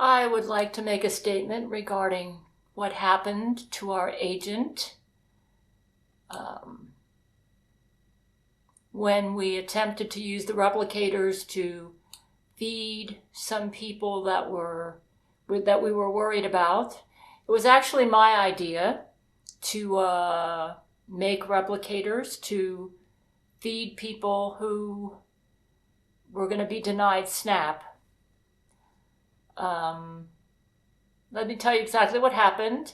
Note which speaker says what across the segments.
Speaker 1: I would like to make a statement regarding what happened to our agent when we attempted to use the replicators to feed some people that we were worried about. It was actually my idea to make replicators to feed people who were going to be denied SNAP. Let me tell you exactly what happened.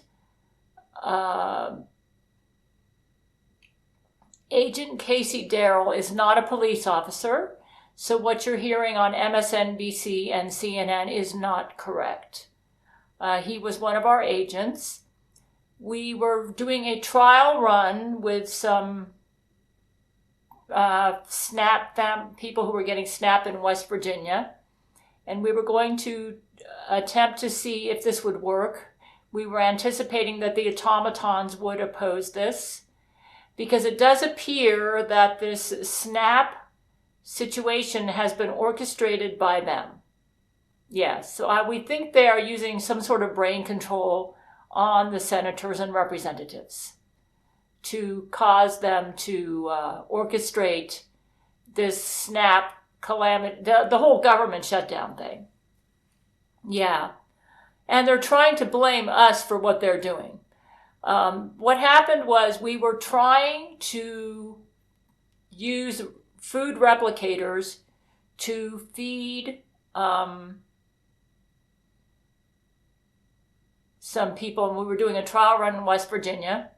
Speaker 1: Agent Casey Darrell is not a police officer, so what you're hearing on MSNBC and CNN is not correct. He was one of our agents. We were doing a trial run with some SNAP people who were getting SNAP in West Virginia, and we were going to attempt to see if this would work. We were anticipating that the automatons would oppose this, because it does appear that this SNAP situation has been orchestrated by them. Yes, so we think they are using some sort of brain control on the senators and representatives to cause them to orchestrate this SNAP calamity, the whole government shutdown thing. Yeah. And they're trying to blame us for what they're doing. What happened was we were trying to use food replicators to feed some people, and we were doing a trial run in West Virginia.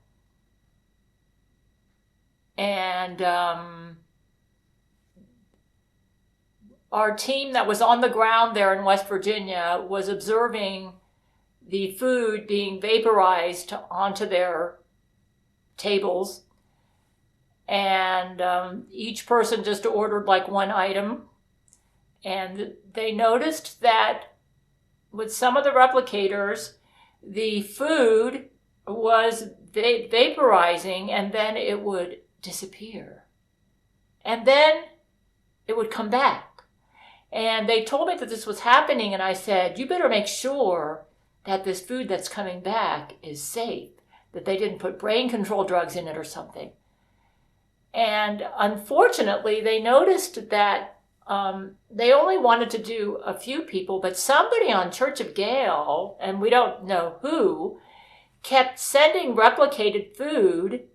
Speaker 1: And our team that was on the ground there in West Virginia was observing the food being vaporized onto their tables. And each person just ordered like one item. And they noticed that with some of the replicators, the food was vaporizing, and then it would disappear. And then it would come back. And they told me that this was happening, and I said, you better make sure that this food that's coming back is safe, that they didn't put brain control drugs in it or something. And unfortunately, they noticed that they only wanted to do a few people, but somebody on Church of Gail, and we don't know who, kept sending replicated food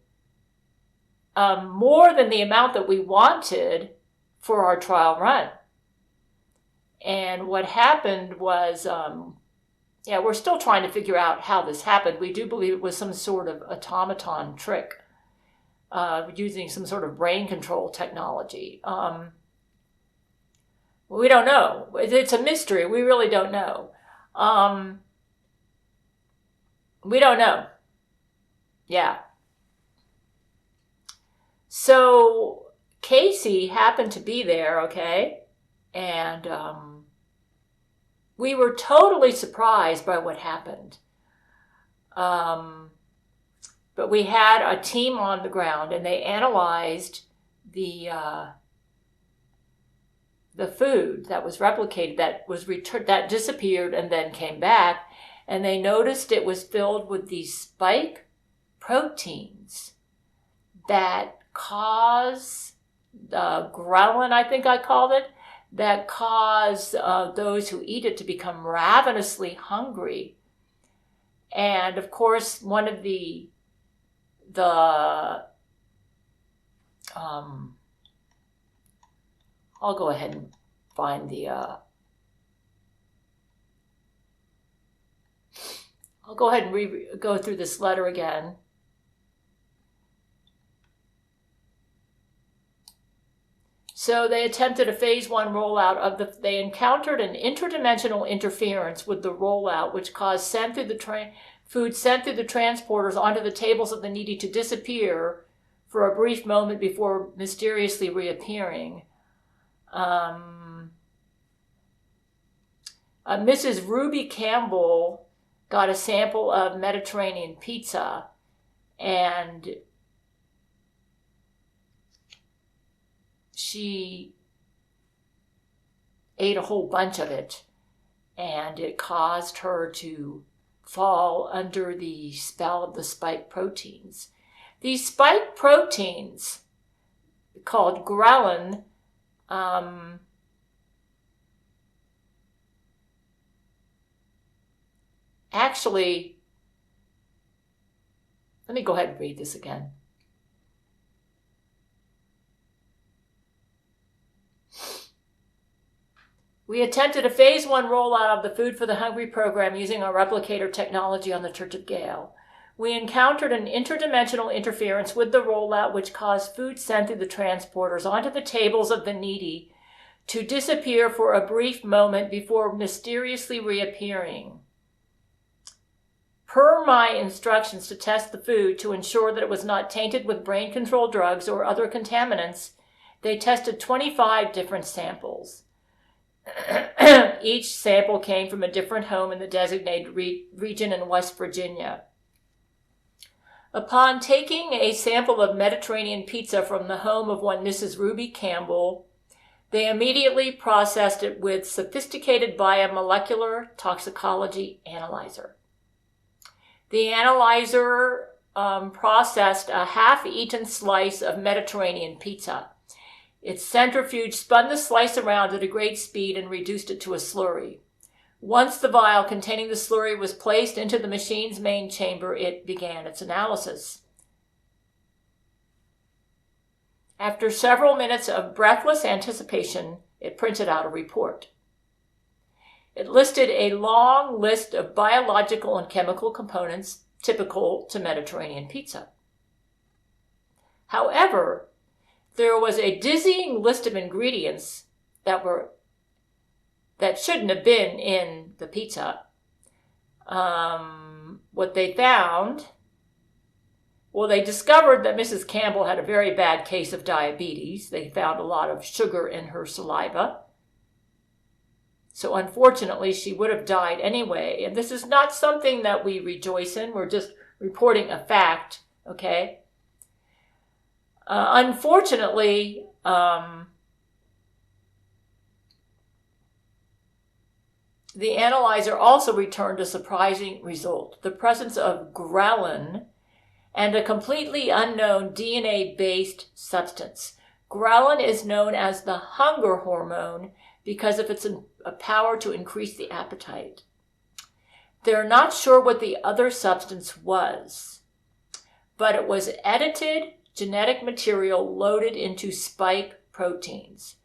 Speaker 1: more than the amount that we wanted for our trial run. And what happened was, we're still trying to figure out how this happened. We do believe it was some sort of automaton trick using some sort of brain control technology. We don't know. It's a mystery. We really don't know. We don't know. Yeah. So Casey happened to be there, okay? And we were totally surprised by what happened. But we had a team on the ground, and they analyzed the food that was replicated, that was returned, that disappeared and then came back, and they noticed it was filled with these spike proteins that cause ghrelin, I think I called it, that cause those who eat it to become ravenously hungry. And of course, one of the I'll go ahead and find the I'll go ahead and go through this letter again. So they attempted a phase 1 rollout they encountered an interdimensional interference with the rollout, which caused food sent through the transporters onto the tables of the needy to disappear for a brief moment before mysteriously reappearing. Mrs. Ruby Campbell got a sample of Mediterranean pizza, and she ate a whole bunch of it. and it caused her to fall under the spell of the spike proteins. These spike proteins, called ghrelin, actually, let me go ahead and read this again. We attempted a phase 1 rollout of the Food for the Hungry program using our replicator technology on the Church of Gail. We encountered an interdimensional interference with the rollout which caused food sent through the transporters onto the tables of the needy to disappear for a brief moment before mysteriously reappearing. Per my instructions to test the food to ensure that it was not tainted with brain control drugs or other contaminants, they tested 25 different samples. Each sample came from a different home in the designated region in West Virginia. Upon taking a sample of Mediterranean pizza from the home of one Mrs. Ruby Campbell, they immediately processed it with sophisticated biomolecular toxicology analyzer. The analyzer processed a half-eaten slice of Mediterranean pizza. Its centrifuge spun the slice around at a great speed and reduced it to a slurry. Once the vial containing the slurry was placed into the machine's main chamber, it began its analysis. After several minutes of breathless anticipation, it printed out a report. It listed a long list of biological and chemical components typical to Mediterranean pizza. However, there was a dizzying list of ingredients that shouldn't have been in the pizza. What they found, they discovered that Mrs. Campbell had a very bad case of diabetes. They found a lot of sugar in her saliva. So unfortunately, she would have died anyway. And this is not something that we rejoice in. We're just reporting a fact, okay? Unfortunately, the analyzer also returned a surprising result: the presence of ghrelin and a completely unknown DNA-based substance. Ghrelin is known as the hunger hormone because of its power to increase the appetite. They're not sure what the other substance was, but it was edited genetic material loaded into spike proteins.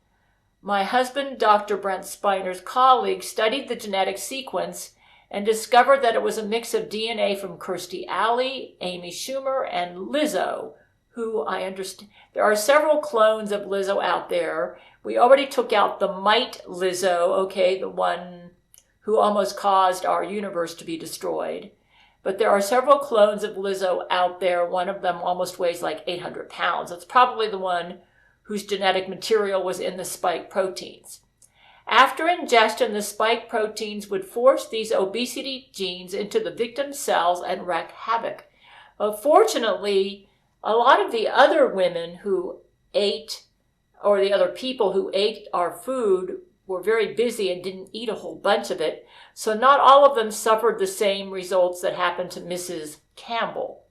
Speaker 1: My husband, Dr. Brent Spiner's colleague, studied the genetic sequence and discovered that it was a mix of DNA from Kirstie Alley, Amy Schumer, and Lizzo, who I understand. There are several clones of Lizzo out there. We already took out the mite Lizzo, okay, the one who almost caused our universe to be destroyed. But there are several clones of Lizzo out there. One of them almost weighs like 800 pounds. That's probably the one whose genetic material was in the spike proteins. After ingestion, the spike proteins would force these obesity genes into the victim's cells and wreak havoc. Fortunately, a lot of the other women who ate, or the other people who ate our food, were very busy and didn't eat a whole bunch of it. So not all of them suffered the same results that happened to Mrs. Campbell.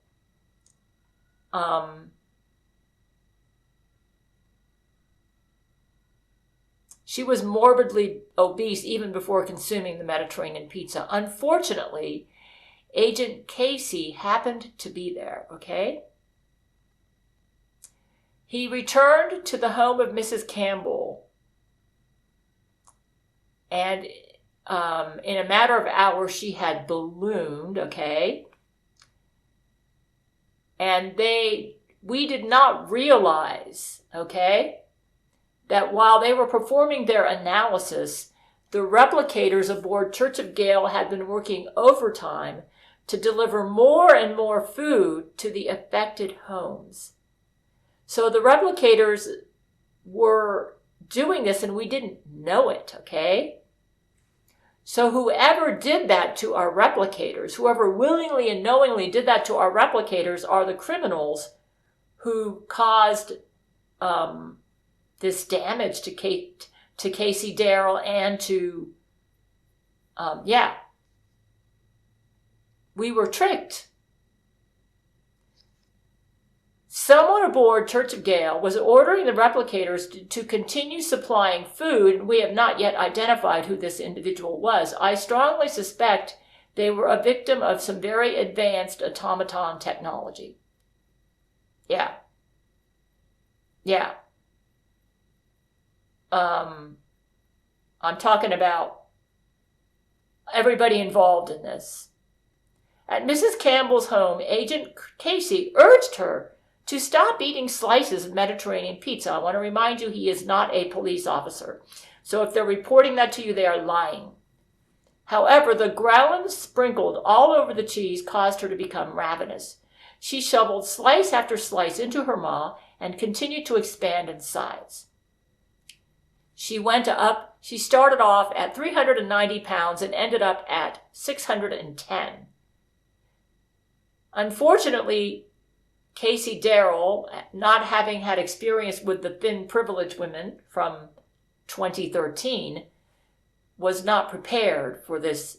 Speaker 1: She was morbidly obese even before consuming the Mediterranean pizza. Unfortunately, Agent Casey happened to be there, okay? He returned to the home of Mrs. Campbell, and in a matter of hours, she had ballooned, okay? And we did not realize, okay, that while they were performing their analysis, the replicators aboard Church of Gail had been working overtime to deliver more and more food to the affected homes. So the replicators were doing this and we didn't know it, okay? So whoever did that to our replicators, whoever willingly and knowingly did that to our replicators, are the criminals who caused this damage to Casey Darrell and to Yeah, we were tricked. Someone aboard Church of Gail was ordering the replicators to continue supplying food, and we have not yet identified who this individual was. I strongly suspect they were a victim of some very advanced automaton technology. Yeah. Yeah. I'm talking about everybody involved in this. At Mrs. Campbell's home, Agent Casey urged her to stop eating slices of Mediterranean pizza. I want to remind you, he is not a police officer. So if they're reporting that to you, they are lying. However, the growlings sprinkled all over the cheese caused her to become ravenous. She shoveled slice after slice into her maw and continued to expand in size. She started off at 390 pounds and ended up at 610. Unfortunately, Casey Darrell, not having had experience with the thin privileged women from 2013, was not prepared for this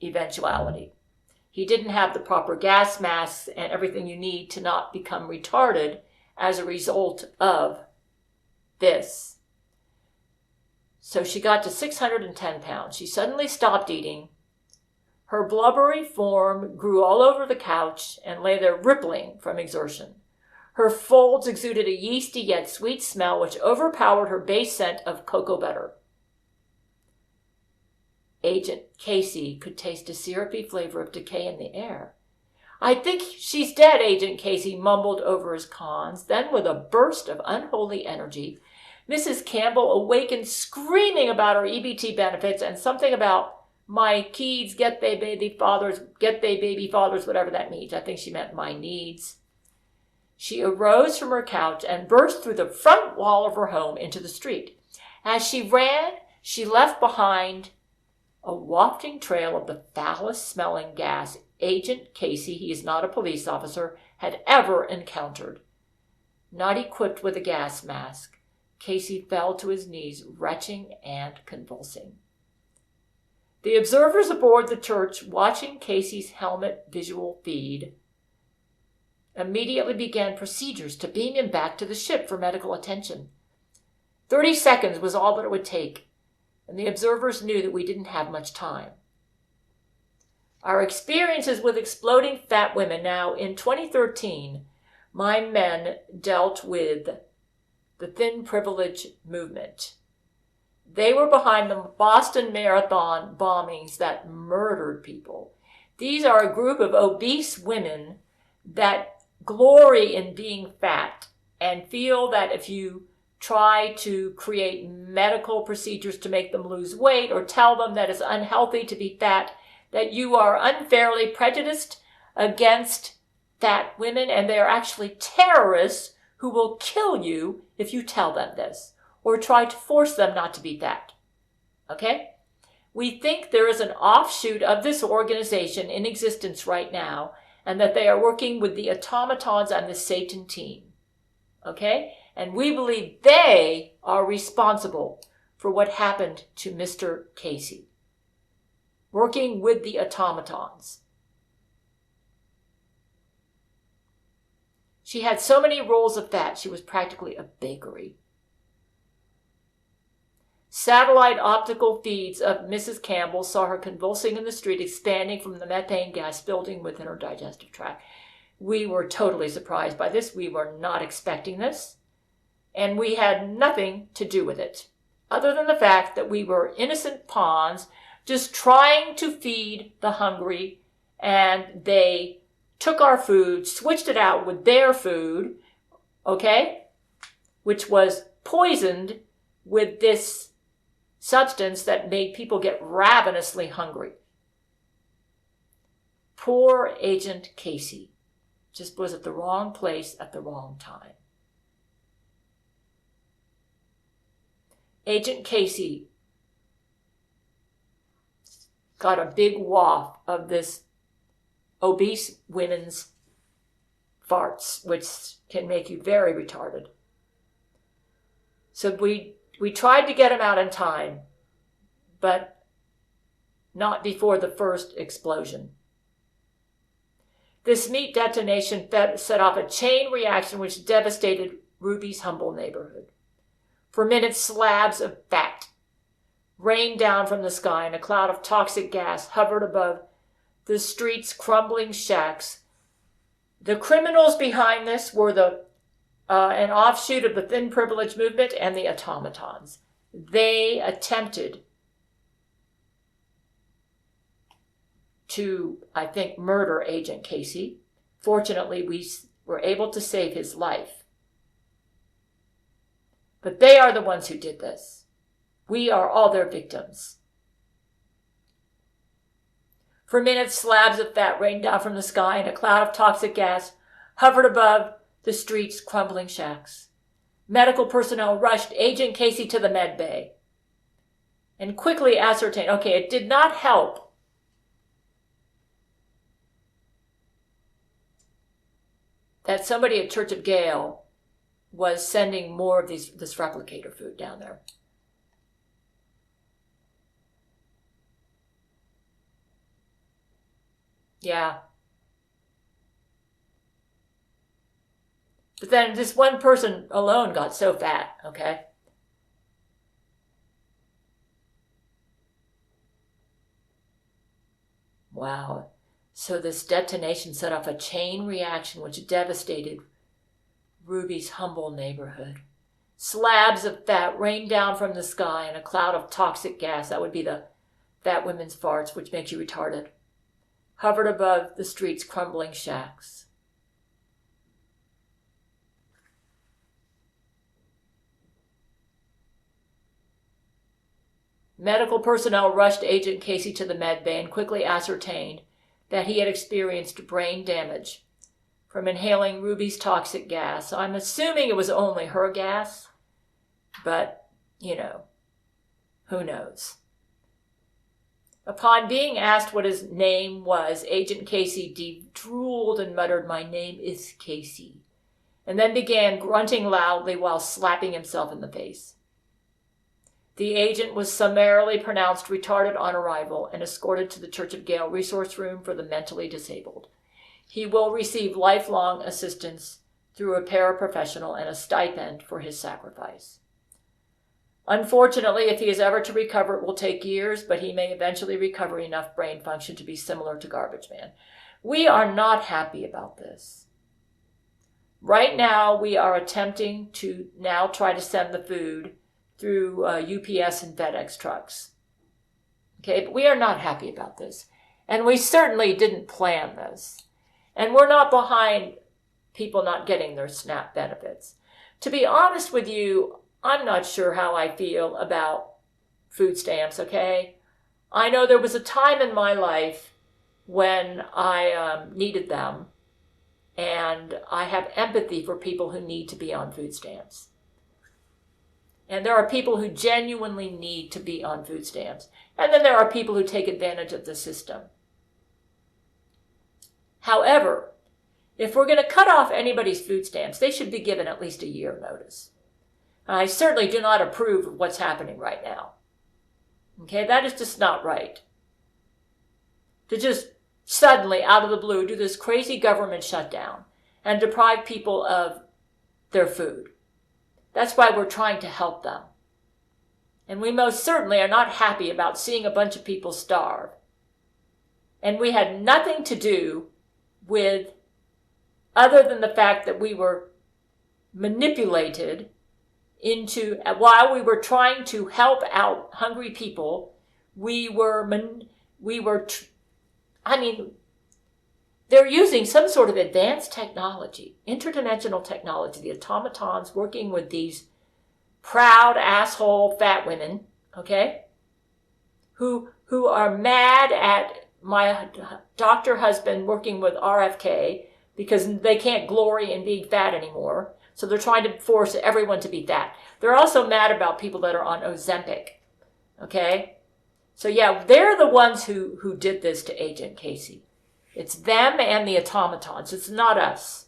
Speaker 1: eventuality. He didn't have the proper gas masks and everything you need to not become retarded as a result of this. So she got to 610 pounds. She suddenly stopped eating. Her blubbery form grew all over the couch and lay there rippling from exertion. Her folds exuded a yeasty yet sweet smell which overpowered her base scent of cocoa butter. Agent Casey could taste a syrupy flavor of decay in the air. I think she's dead, Agent Casey mumbled over his cons. Then, with a burst of unholy energy, Mrs. Campbell awakened screaming about her EBT benefits and something about my kids get they baby fathers, whatever that means. I think she meant my needs. She arose from her couch and burst through the front wall of her home into the street. As she ran, she left behind a wafting trail of the foulest-smelling gas Agent Casey, he is not a police officer, had ever encountered. Not equipped with a gas mask, Casey fell to his knees, retching and convulsing. The observers aboard the church, watching Casey's helmet visual feed, immediately began procedures to beam him back to the ship for medical attention. 30 seconds was all that it would take, and the observers knew that we didn't have much time. Our experiences with exploding fat women. Now, in 2013, my men dealt with the thin privilege movement. They were behind the Boston Marathon bombings that murdered people. These are a group of obese women that glory in being fat and feel that if you try to create medical procedures to make them lose weight or tell them that it's unhealthy to be fat, that you are unfairly prejudiced against fat women, and they are actually terrorists who will kill you if you tell them this or try to force them not to be fat. Okay? We think there is an offshoot of this organization in existence right now, and that they are working with the automatons and the Satan team. Okay? And we believe they are responsible for what happened to Mr. Casey. Working with the automatons. She had so many rolls of fat, she was practically a bakery. Satellite optical feeds of Mrs. Campbell saw her convulsing in the street, expanding from the methane gas building within her digestive tract. We were totally surprised by this. We were not expecting this. And we had nothing to do with it, other than the fact that we were innocent pawns just trying to feed the hungry, and they took our food, switched it out with their food, okay, which was poisoned with this substance that made people get ravenously hungry. Poor Agent Casey just was at the wrong place at the wrong time. Agent Casey got a big waft of this obese women's farts, which can make you very retarded. So we tried to get him out in time, but not before the first explosion. This meat detonation set off a chain reaction which devastated Ruby's humble neighborhood. For minutes, slabs of fat rained down from the sky, and a cloud of toxic gas hovered above the street's crumbling shacks. The criminals behind this were an offshoot of the thin privilege movement and the automatons. They attempted to, I think, murder Agent Casey. Fortunately, we were able to save his life. But they are the ones who did this. We are all their victims. For minutes, slabs of fat rained down from the sky, and a cloud of toxic gas hovered above the street's crumbling shacks. Medical personnel rushed Agent Casey to the med bay and quickly ascertained, it did not help that somebody at Church of Gail was sending more of this replicator food down there. Yeah. But then this one person alone got so fat, okay? Wow. So this detonation set off a chain reaction which devastated Ruby's humble neighborhood. Slabs of fat rained down from the sky, and a cloud of toxic gas, that would be the fat women's farts, which makes you retarded, hovered above the street's crumbling shacks. Medical personnel rushed Agent Casey to the med bay and quickly ascertained that he had experienced brain damage from inhaling Ruby's toxic gas. I'm assuming it was only her gas, but, who knows? Upon being asked what his name was, Agent Casey drooled and muttered, "My name is Casey," and then began grunting loudly while slapping himself in the face. The agent was summarily pronounced retarded on arrival and escorted to the Church of Gail resource room for the mentally disabled. He will receive lifelong assistance through a paraprofessional and a stipend for his sacrifice. Unfortunately, if he is ever to recover, it will take years, but he may eventually recover enough brain function to be similar to Garbage Man. We are not happy about this. Right now, we are attempting to now try to send the food through UPS and FedEx trucks. Okay, but we are not happy about this. And we certainly didn't plan this. And we're not behind people not getting their SNAP benefits. To be honest with you, I'm not sure how I feel about food stamps, okay? I know there was a time in my life when I needed them, and I have empathy for people who need to be on food stamps. And there are people who genuinely need to be on food stamps. And then there are people who take advantage of the system. However, if we're going to cut off anybody's food stamps, they should be given at least a year notice. I certainly do not approve of what's happening right now. Okay, that is just not right. To just suddenly, out of the blue, do this crazy government shutdown and deprive people of their food. That's why we're trying to help them. And we most certainly are not happy about seeing a bunch of people starve. And we had nothing to do with, other than the fact that we were manipulated into, while we were trying to help out hungry people, they're using some sort of advanced technology, interdimensional technology, the automatons working with these proud asshole fat women, okay, who are mad at my doctor husband working with RFK because they can't glory in being fat anymore. So they're trying to force everyone to be fat. They're also mad about people that are on Ozempic, okay? So yeah, they're the ones who did this to Agent Casey. It's them and the automatons. It's not us.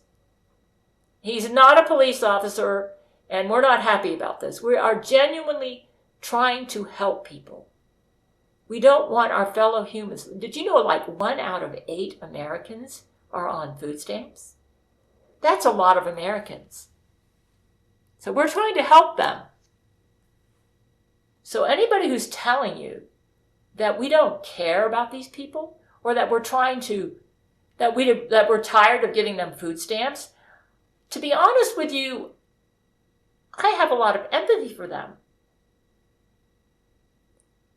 Speaker 1: He's not a police officer, and we're not happy about this. We are genuinely trying to help people. We don't want our fellow humans. Did you know like 1 out of 8 Americans are on food stamps? That's a lot of Americans. So we're trying to help them. So anybody who's telling you that we don't care about these people, or that we're that we're tired of giving them food stamps, to be honest with you, I have a lot of empathy for them.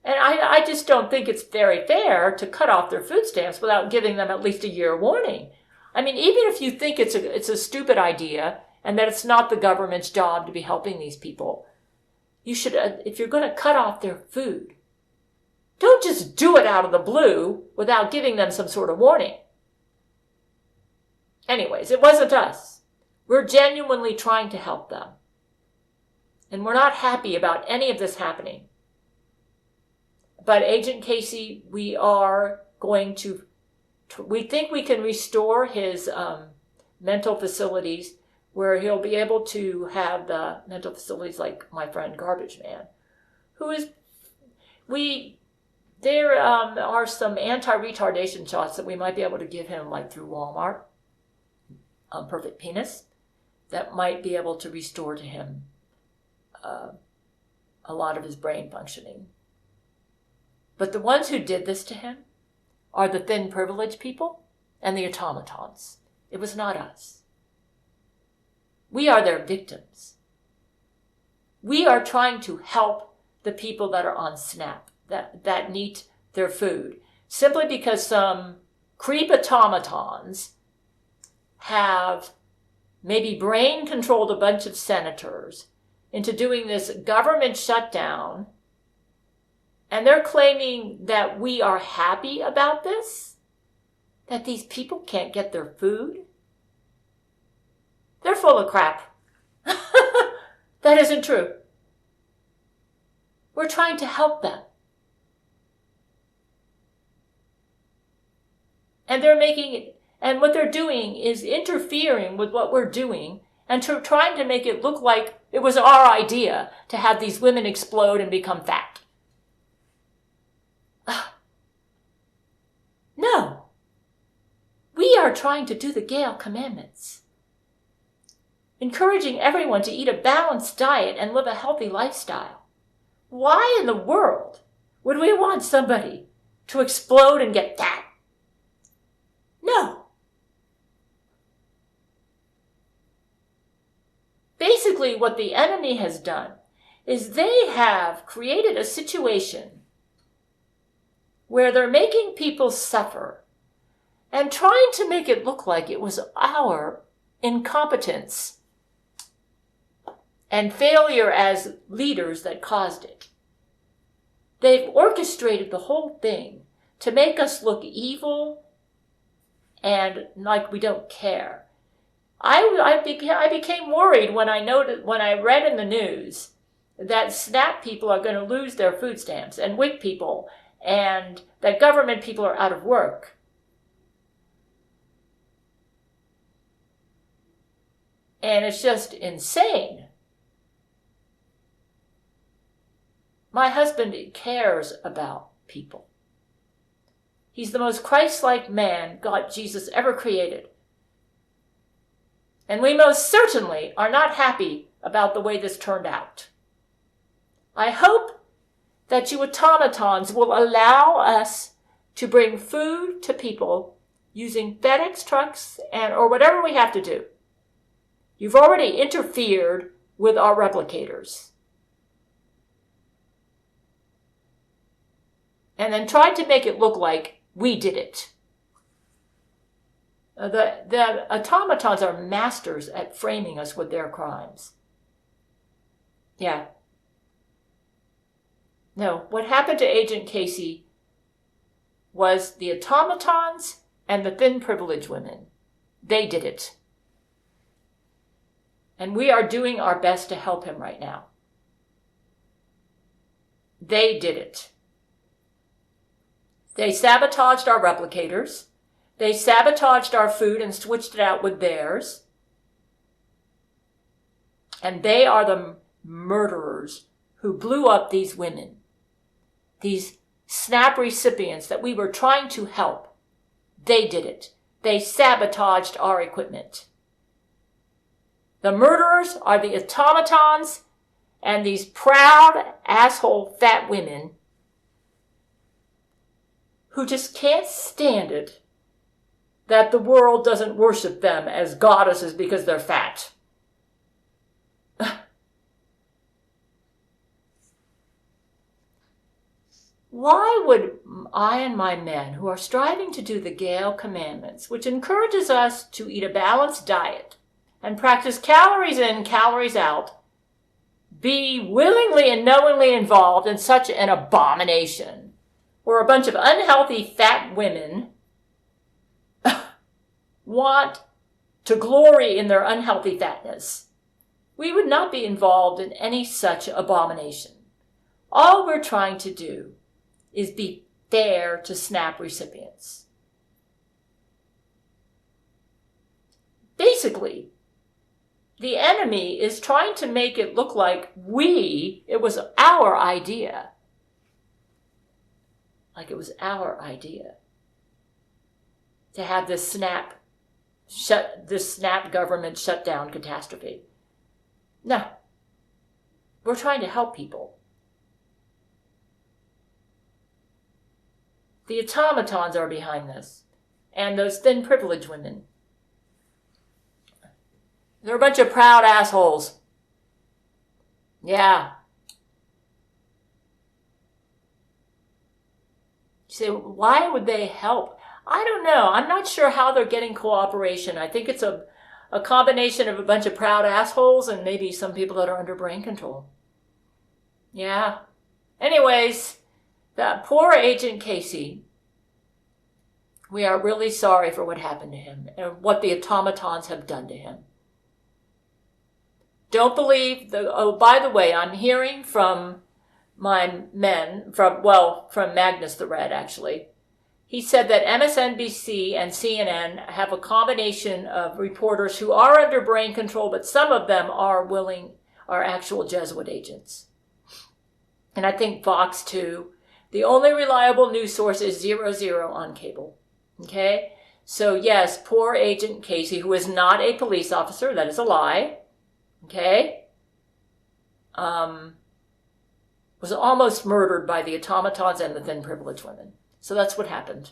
Speaker 1: And I just don't think it's very fair to cut off their food stamps without giving them at least a year warning. I mean, even if you think it's a stupid idea and that it's not the government's job to be helping these people, you should, if you're going to cut off their food, don't just do it out of the blue without giving them some sort of warning. Anyways, it wasn't us. We're genuinely trying to help them. And we're not happy about any of this happening. But Agent Casey, we think we can restore his mental facilities where he'll be able to have the mental facilities like my friend Garbage Man, who is, there are some anti-retardation shots that we might be able to give him like through Walmart, Perfect Penis, that might be able to restore to him a lot of his brain functioning. But the ones who did this to him are the thin privileged people and the automatons. It was not us. We are their victims. We are trying to help the people that are on SNAP, that need their food, simply because some creep automatons have maybe brain controlled a bunch of senators into doing this government shutdown. And they're claiming that we are happy about this? That these people can't get their food? They're full of crap. That isn't true. We're trying to help them. And and what they're doing is interfering with what we're doing and trying to make it look like it was our idea to have these women explode and become fat. No. We are trying to do the Gail commandments, encouraging everyone to eat a balanced diet and live a healthy lifestyle. Why in the world would we want somebody to explode and get fat? No. Basically, what the enemy has done is they have created a situation where they're making people suffer and trying to make it look like it was our incompetence and failure as leaders that caused it. They've orchestrated the whole thing to make us look evil and like we don't care. I became worried when I read in the news that SNAP people are going to lose their food stamps and WIC people, and that government people are out of work. And it's just insane. My husband cares about people. He's the most Christ-like man God, Jesus, ever created. And we most certainly are not happy about the way this turned out. I hope that you automatons will allow us to bring food to people using FedEx trucks or whatever we have to do. You've already interfered with our replicators. And then tried to make it look like we did it. The automatons are masters at framing us with their crimes. Yeah. No, what happened to Agent Casey was the automatons and the thin privileged women. They did it. And we are doing our best to help him right now. They did it. They sabotaged our replicators. They sabotaged our food and switched it out with theirs. And they are the murderers who blew up these women. These SNAP recipients that we were trying to help. They did it. They sabotaged our equipment. The murderers are the automatons and these proud asshole fat women who just can't stand it that the world doesn't worship them as goddesses because they're fat. Why would I and my men, who are striving to do the Gail commandments, which encourages us to eat a balanced diet and practice calories in, calories out, be willingly and knowingly involved in such an abomination where a bunch of unhealthy fat women want to glory in their unhealthy fatness? We would not be involved in any such abomination. All we're trying to do is be fair to SNAP recipients. Basically, the enemy is trying to make it look like it was our idea. Like it was our idea to have this SNAP government shutdown catastrophe. No. We're trying to help people. The automatons are behind this. And those thin privileged women. They're a bunch of proud assholes. Yeah. You say, why would they help? I don't know. I'm not sure how they're getting cooperation. I think it's a combination of a bunch of proud assholes and maybe some people that are under brain control. Yeah. Anyways, that poor Agent Casey, we are really sorry for what happened to him and what the automatons have done to him. Don't believe by the way, I'm hearing from my men, from Magnus the Red, actually. He said that MSNBC and CNN have a combination of reporters who are under brain control, but some of them are actual Jesuit agents. And I think Fox too. The only reliable news source is 00 on cable. Okay? So yes, poor Agent Casey, who is not a police officer, that is a lie. Okay? Was almost murdered by the automatons and the thin privileged women. So that's what happened.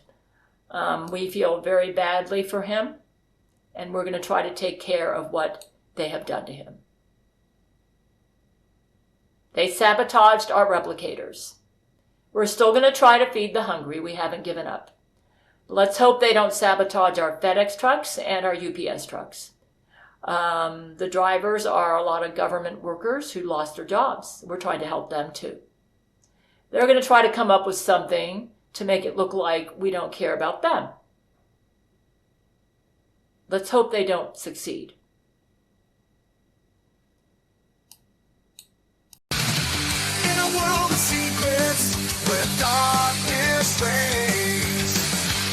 Speaker 1: We feel very badly for him, and we're going to try to take care of what they have done to him. They sabotaged our replicators. We're still going to try to feed the hungry. We haven't given up. Let's hope they don't sabotage our FedEx trucks and our UPS trucks. The drivers are a lot of government workers who lost their jobs. We're trying to help them too. They're going to try to come up with something to make it look like we don't care about them. Let's hope they don't succeed.
Speaker 2: In a world of secrets, where darkness reigns,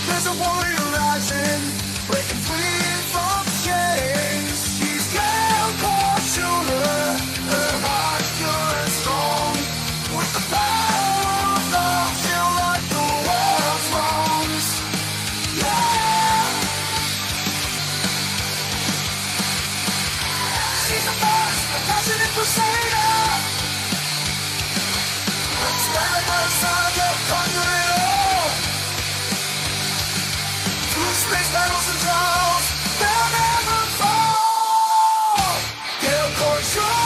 Speaker 2: there's a warrior rising, breaking free from chains. She's Gail Schuler, her heart pure and strong. With the power of love, she'll right the world's wrongs. Yeah! She's a first, a passionate crusader. Standing by the side of conquer it all. Through space battles and trials, they'll never fall. Gail Schuler.